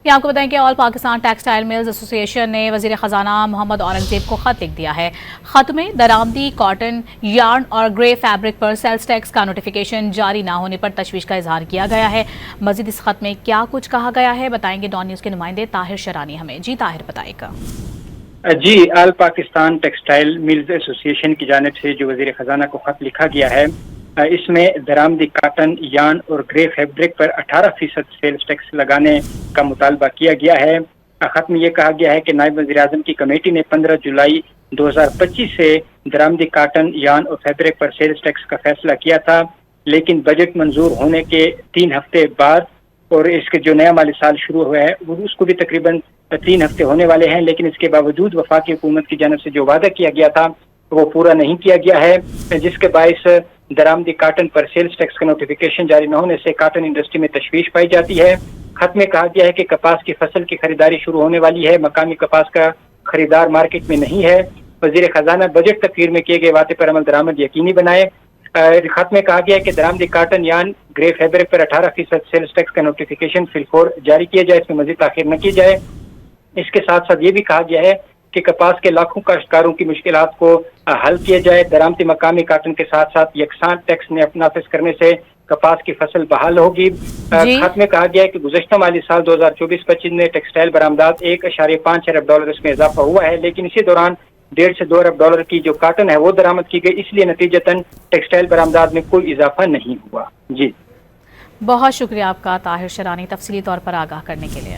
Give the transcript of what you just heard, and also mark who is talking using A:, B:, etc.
A: یہ آپ کو بتائیں کہ آل پاکستان ٹیکسٹائل ملز ایسوسی نے وزیر خزانہ محمد اورنگزیب کو خط لکھ دیا ہے۔ خط میں درآمدی کاٹن، یارن اور گرے فیبرک پر سیلز ٹیکس کا نوٹیفیکیشن جاری نہ ہونے پر تشویش کا اظہار کیا گیا ہے۔ مزید اس خط میں کیا کچھ کہا گیا ہے بتائیں گے ڈان نیوز کے نمائندے طاہر شرانی ہمیں۔ جی طاہر بتائے گا۔
B: جی، آل پاکستان ٹیکسٹائل ملز ایسوسی کی جانب سے جو وزیر خزانہ کو خط لکھا گیا ہے، اس میں درآمدی کاٹن، یارن اور گرے فیبرک پر 18% سیلز ٹیکس لگانے کا مطالبہ کیا گیا ہے۔ خط میں یہ کہا گیا ہے کہ نائب وزیر اعظم کی کمیٹی نے 15 جولائی 2025 سے درآمدی کاٹن، یارن اور فیبرک پر سیلز ٹیکس کا فیصلہ کیا تھا، لیکن بجٹ منظور ہونے کے 3 ہفتے بعد اور اس کے جو نیا مالی سال شروع ہوا ہے اس کو بھی تقریباً 3 ہفتے ہونے والے ہیں، لیکن اس کے باوجود وفاقی حکومت کی جانب سے جو وعدہ کیا گیا تھا وہ پورا نہیں کیا گیا ہے، جس کے باعث درآمدی کاٹن پر سیلز ٹیکس کا نوٹیفیکیشن جاری نہ ہونے سے کاٹن انڈسٹری میں تشویش پائی جاتی ہے۔ خط میں کہا گیا ہے کہ کپاس کی فصل کی خریداری شروع ہونے والی ہے، مقامی کپاس کا خریدار مارکیٹ میں نہیں ہے۔ وزیر خزانہ بجٹ تقریر میں کیے گئے وعدے پر عمل درآمد یقینی بنائے۔ خط میں کہا گیا ہے کہ درآمدی کاٹن، یارن، گرے فیبرک پر 18% سیلز ٹیکس کا نوٹیفیکیشن فی الفور جاری کیا جائے، اس میں مزید تاخیر نہ کی جائے۔ اس کے ساتھ ساتھ یہ بھی کہا گیا ہے کہ کپاس کے لاکھوں کاشتکاروں کی مشکلات کو حل کیا جائے۔ درآمدی مقامی کاٹن کے ساتھ ساتھ یکساں ٹیکس نافذ کرنے سے کپاس کی فصل بحال ہوگی۔ خط میں کہا گیا ہے کہ گزشتہ مالی سال 2024-25 میں ٹیکسٹائل برآمدات $1.5 ارب اس میں اضافہ ہوا ہے، لیکن اسی دوران $1.5 سے $2 ارب کی جو کاٹن ہے وہ درآمد کی گئی، اس لیے نتیجتاً ٹیکسٹائل برآمدات میں کوئی اضافہ نہیں ہوا۔ جی
A: بہت شکریہ آپ کا طاہر شرانی، تفصیلی طور پر آگاہ کرنے کے لیے۔